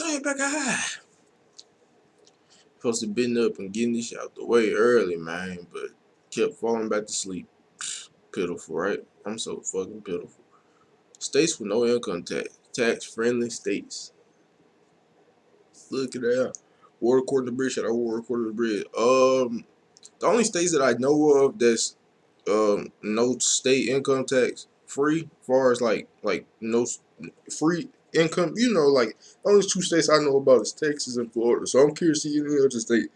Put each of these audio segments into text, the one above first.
Say back high. Supposed to been up and getting this shit out the way early, man, but kept falling back to sleep. Pitiful, right? I'm so fucking pitiful. States with no income tax. Tax-friendly states. Look at that. War according to the bridge. Shout out war according to the bridge. The only states that I know of that's no state income tax free, far as like no free income. Like the only two states I know about is Texas and Florida. So I'm curious to see any other state.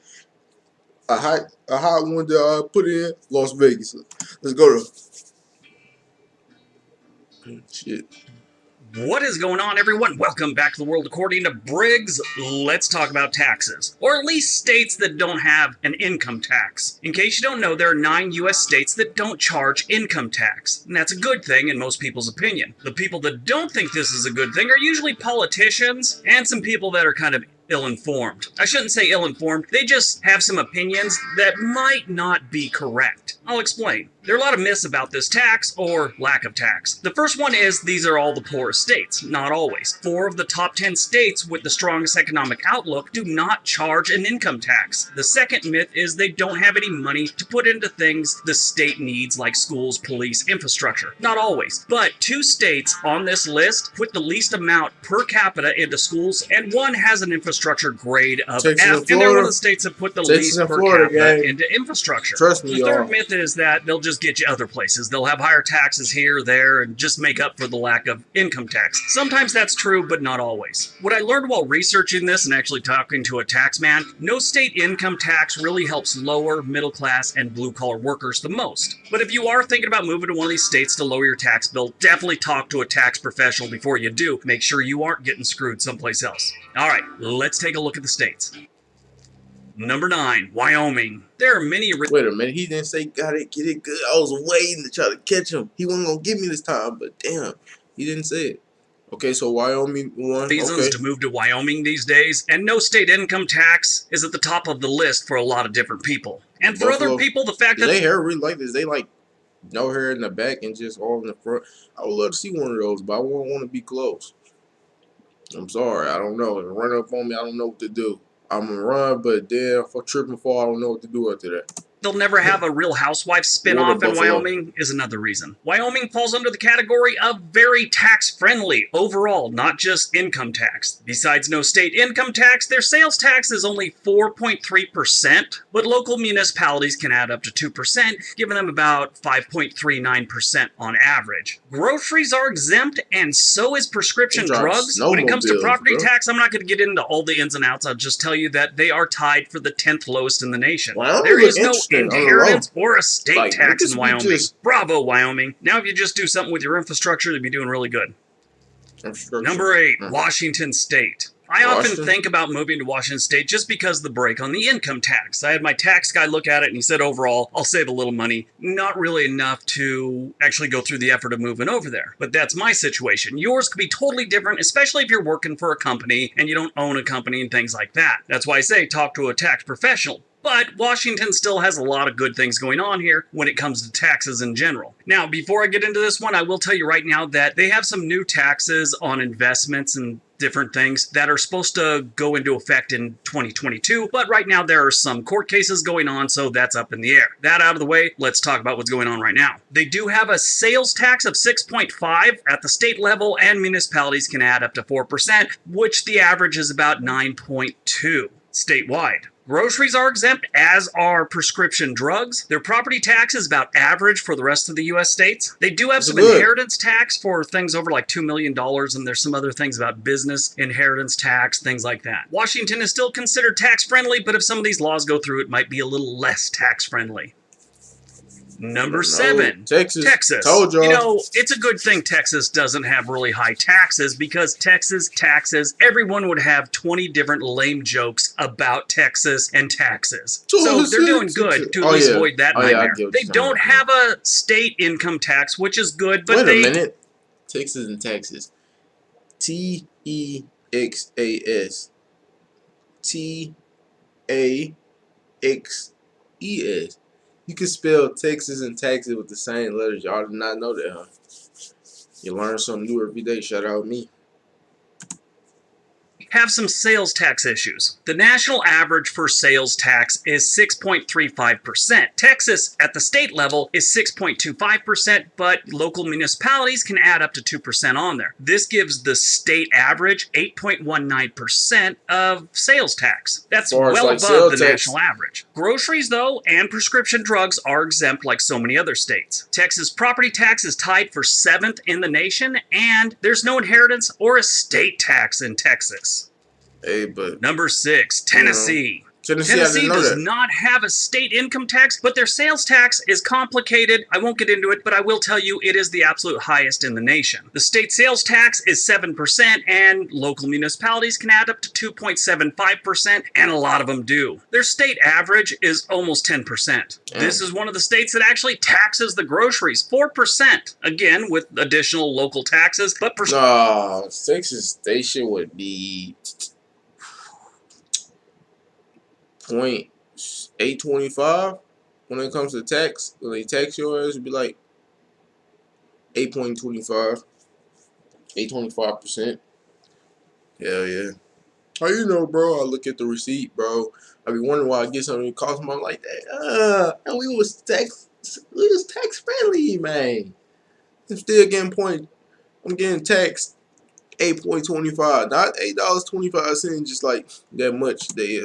A hot one that I put in Las Vegas. Let's go to shit. What is going on, everyone? Welcome back to the world according to Briggs. Let's talk about taxes, or at least states that don't have an income tax. In case you don't know, there are 9 U.S. states that don't charge income tax, and that's a good thing in most people's opinion. The people that don't think this is a good thing are usually politicians and some people that are kind of ill-informed. I shouldn't say ill-informed, they just have some opinions that might not be correct. I'll explain. There are a lot of myths about this tax, or lack of tax. The first one is these are all the poorest states. Not always. 4 of the top 10 states with the strongest economic outlook do not charge an income tax. The second myth is they don't have any money to put into things the state needs like schools, police, infrastructure. Not always. But 2 states on this list put the least amount per capita into schools, and one has an infrastructure grade of Texas F, and and they're one of Florida. the states that put the Texas least and per Florida, capita gang. into infrastructure. Trust me, The y'all. third myth is that they'll just get you other places. They'll have higher taxes here, there, and just make up for the lack of income tax. Sometimes that's true, but not always. What I learned while researching this and actually talking to a tax man, no state income tax really helps lower, middle class, and blue collar workers the most. But if you are thinking about moving to one of these states to lower your tax bill, definitely talk to a tax professional before you do. Make sure you aren't getting screwed someplace else. Alright, let's take a look at the states. Number 9, Wyoming. There are many... Wait a minute, he didn't say got it, get it good. I was waiting to try to catch him. He wasn't gonna give me this time, but damn, he didn't say it. Okay, so Wyoming one. reasons Okay. to move to Wyoming these days, and no state income tax is at the top of the list for a lot of different people. And for Buffalo. other people, the fact Is that they hair really like this? They like no hair in the back and just all in the front. I would love to see one of those, but I won't want to be close. I'm sorry, I don't know. If it run up on me, I don't know what to do. I'm gonna run, but then if I trip and fall, I don't know what to do after that. they'll never have a Real Housewives spin-off in Buffalo. Wyoming is another reason. Wyoming falls under the category of very tax-friendly overall, not just income tax. Besides no state income tax, their sales tax is only 4.3%, but local municipalities can add up to 2%, giving them about 5.39% on average. Groceries are exempt, and so is prescription They drive drugs. When it comes to snowmobiles, property bro. tax, I'm not going to get into all the ins and outs. I'll just tell you that they are tied for the 10th lowest in the nation. Wyoming There look is no interesting on the inheritance or a state Like, tax niggas in be Wyoming. just- Bravo, Wyoming. Now if you just do something with your infrastructure, you'd be doing really good. Number 8, Washington State. I often Washington? think about moving to Washington State just because of the break on the income tax. I had my tax guy look at it and he said overall, I'll save a little money. Not really enough to actually go through the effort of moving over there. But that's my situation. Yours could be totally different, especially if you're working for a company and you don't own a company and things like that. That's why I say talk to a tax professional. But Washington still has a lot of good things going on here when it comes to taxes in general. Now, before I get into this one, I will tell you right now that they have some new taxes on investments and different things that are supposed to go into effect in 2022, but right now there are some court cases going on, so that's up in the air. That out of the way, let's talk about what's going on right now. They do have a sales tax of 6.5 at the state level, and municipalities can add up to 4%, which the average is about 9.2 statewide. Groceries are exempt, as are prescription drugs. Their property tax is about average for the rest of the U.S. states. They do have some inheritance tax for things over like $2 million, and there's some other things about business inheritance tax, things like that. Washington is still considered tax-friendly, but if some of these laws go through, it might be a little less tax-friendly. Number 7, Texas. Told y'all. You know, it's a good thing Texas doesn't have really high taxes, because Texas taxes, everyone would have 20 different lame jokes about Texas and taxes. So they're doing good to at least avoid that nightmare. They don't have a state income tax, which is good, but Wait a minute. Texas and Texas. Texas. Taxes. You can spell Texas and taxes with the same letters. Y'all did not know that, huh? You learn something new every day. Shout out me. have some sales tax issues. The national average for sales tax is 6.35%. Texas, at the state level, is 6.25%, but local municipalities can add up to 2% on there. This gives the state average 8.19% of sales tax. That's As far as, well like, above sales the tax. national average. Groceries, though, and prescription drugs are exempt like so many other states. Texas property tax is tied for 7th in the nation, and there's no inheritance or estate tax in Texas. Hey, but Number 6, Tennessee. Tennessee, I Tennessee didn't know does that. not have a state income tax, but their sales tax is complicated. I won't get into it, but I will tell you it is the absolute highest in the nation. The state sales tax is 7%, and local municipalities can add up to 2.75%, and a lot of them do. Their state average is almost 10%. This is one of the states that actually taxes the groceries, 4%. Again, with additional local taxes, but No, Texas station would be 0.825 when it comes to tax. When they tax your ass, it'd be like 8.25, 8.25%. Hell yeah. How you know, bro? I look at the receipt, bro. I be wondering why I get something that costs money like that. And we was tax friendly, man. I'm still getting I'm getting taxed 8.25, not $8.25, just like that much. They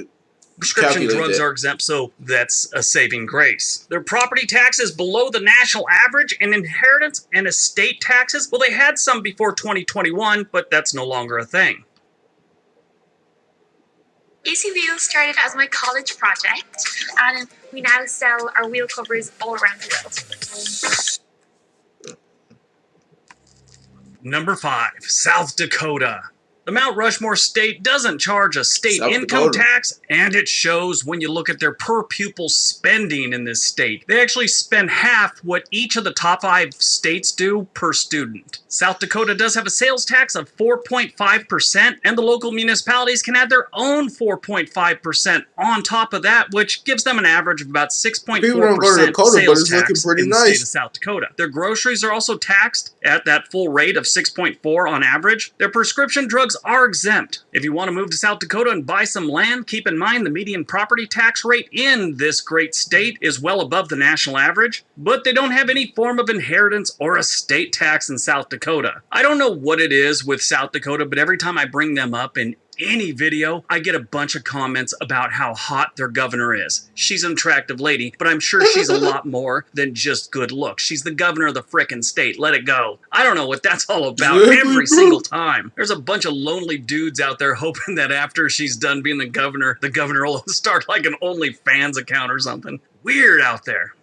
prescription calculate drugs that. are exempt, so that's a saving grace. Their property tax is below the national average, and inheritance and estate taxes, well, they had some before 2021, but that's no longer a thing. AC Wheels started as my college project, and we now sell our wheel covers all around the world. Number 5, South Dakota. The Mount Rushmore state doesn't charge a state South income Dakota. tax, and it shows when you look at their per pupil spending in this state. They actually spend half what each of the top 5 states do per student. South Dakota does have a sales tax of 4.5%, and the local municipalities can add their own 4.5% on top of that, which gives them an average of about 6.4% People don't go to Dakota, but sales it's looking tax pretty in the state nice. of South Dakota. Their groceries are also taxed at that full rate of 6.4 on average. Their prescription drugs are exempt. If you want to move to South Dakota and buy some land, keep in mind the median property tax rate in this great state is well above the national average, but they don't have any form of inheritance or estate tax in South Dakota. I don't know what it is with South Dakota, but every time I bring them up in any video, I get a bunch of comments about how hot their governor is. She's an attractive lady, but I'm sure she's a lot more than just good looks. She's the governor of the frickin' state. Let it go. I don't know what that's all about every single time. There's a bunch of lonely dudes out there hoping that after she's done being the governor will start like an OnlyFans account or something. Weird out there.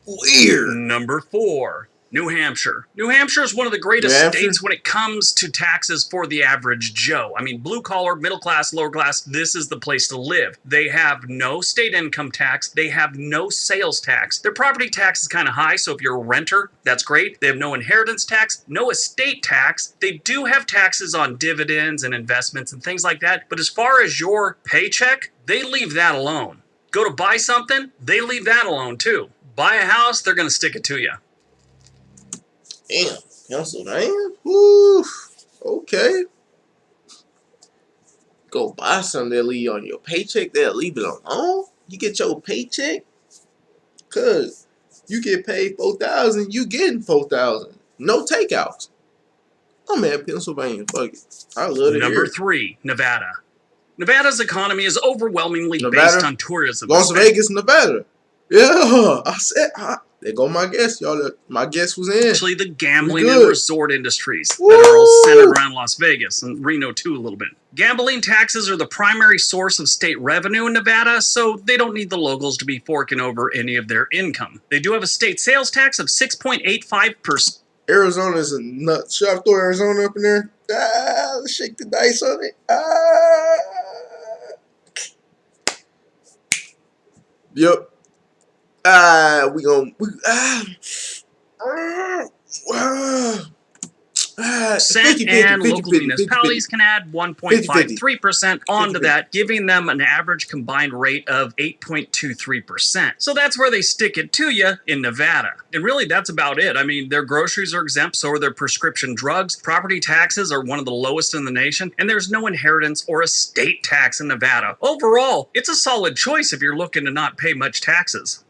Weird. Number 4. New Hampshire. New Hampshire is one of the greatest states when it comes to taxes for the average Joe. I mean, blue collar, middle class, lower class, this is the place to live. They have no state income tax. They have no sales tax. Their property tax is kind of high, so if you're a renter, that's great. They have no inheritance tax, no estate tax. They do have taxes on dividends and investments and things like that, but as far as your paycheck, they leave that alone. Go to buy something, they leave that alone too. Buy a house, they're going to stick it to you. Damn, Pennsylvania? Woo. Okay. Go buy something, they'll leave on your paycheck, they'll leave it alone. You get your paycheck, cause you get paid $4,000, you getting $4,000. No takeouts. I'm at Pennsylvania. Fuck it. I love it. Number 3, Nevada. Nevada's economy is overwhelmingly Nevada? based on tourism. Las Vegas, Nevada. Yeah, I said, there go my guess, y'all. My guess was in. Actually, the gambling Good. and resort industries Woo! that are all centered around Las Vegas and Reno too a little bit. Gambling taxes are the primary source of state revenue in Nevada, so they don't need the locals to be forking over any of their income. They do have a state sales tax of 6.85%. Arizona is a nut. Should I throw Arizona up in there? Let's shake the dice on it. Yep. Percent, 50, and 50, local 50, municipalities 50. can add 1.53% onto 50. that, giving them an average combined rate of 8.23%. So that's where they stick it to you in Nevada. And really, that's about it. I mean, their groceries are exempt, so are their prescription drugs. Property taxes are one of the lowest in the nation, and there's no inheritance or estate tax in Nevada. Overall, it's a solid choice if you're looking to not pay much taxes.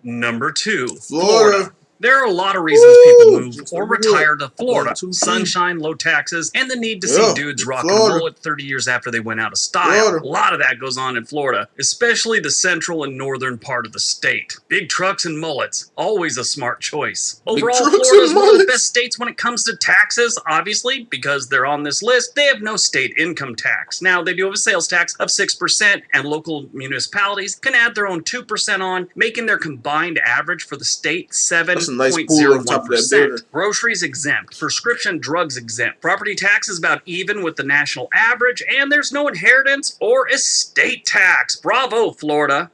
Number 2, Florida. There are a lot of reasons people move It's or gonna be retire good. to Florida. 1, 2, 3. Sunshine, low taxes, and the need to Yeah, see dudes rock a Florida. mullet 30 years after they went out of style. Florida. A lot of that goes on in Florida, especially the central and northern part of the state. Big trucks and mullets, always a smart choice. Overall, trucks Florida is and one of the mullets. best states when it comes to taxes. Obviously, because they're on this list, they have no state income tax. Now, they do have a sales tax of 6%, and local municipalities can add their own 2% on, making their combined average for the state That's a nice pool on top of that 7.01%. building. Groceries exempt, prescription drugs exempt, property tax is about even with the national average, and there's no inheritance or estate tax. Bravo, Florida.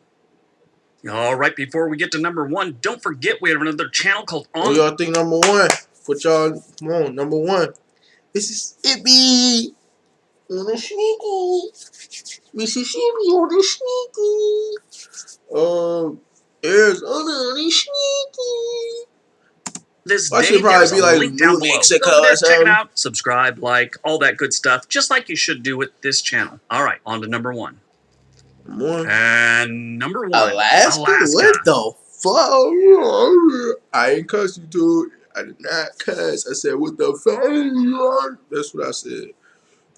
All right, before we get to number 1, don't forget we have another channel called What y'all think number 1? Put y'all, come on, number 1. Mississippi on the sneaky. Mississippi on the sneaky. Arizona on the sneaky. this I day. should probably There's be a like link down New below. Mexico Go over there, or check it something. out, subscribe, like, all that good stuff, just like you should do with this channel. All right, on to number 1. Number 1. And number 1, Alaska? What the fuck? I ain't cuss you, dude. I did not cuss. I said, what the fuck? That's what I said.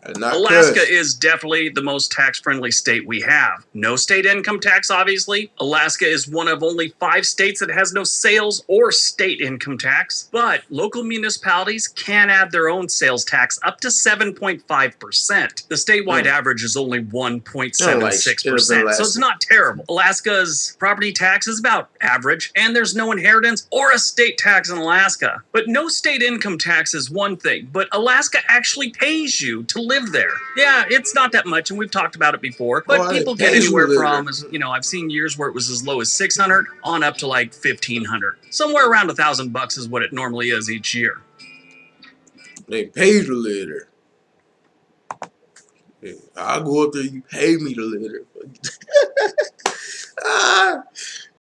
I did not Alaska cuss. is definitely the most tax-friendly state we have. No state income tax, obviously. Alaska is one of only 5 states that has no sales or state income tax. But local municipalities can add their own sales tax up to 7.5%. The statewide average is only 1.76%, so it's not terrible. Alaska's property tax is about average, and there's no inheritance or estate tax in Alaska. But no state income tax is one thing, but Alaska actually pays you to live there. Yeah, it's not that much, and we've talked about it before, but Oh, people it get pays you to anywhere live from, there. you know, I've seen years where it was as low as 600 on up to like 1,500. Somewhere around $1,000 is what it normally is each year. They pay you to live there. Yeah, I'll go up there, you pay me to live there.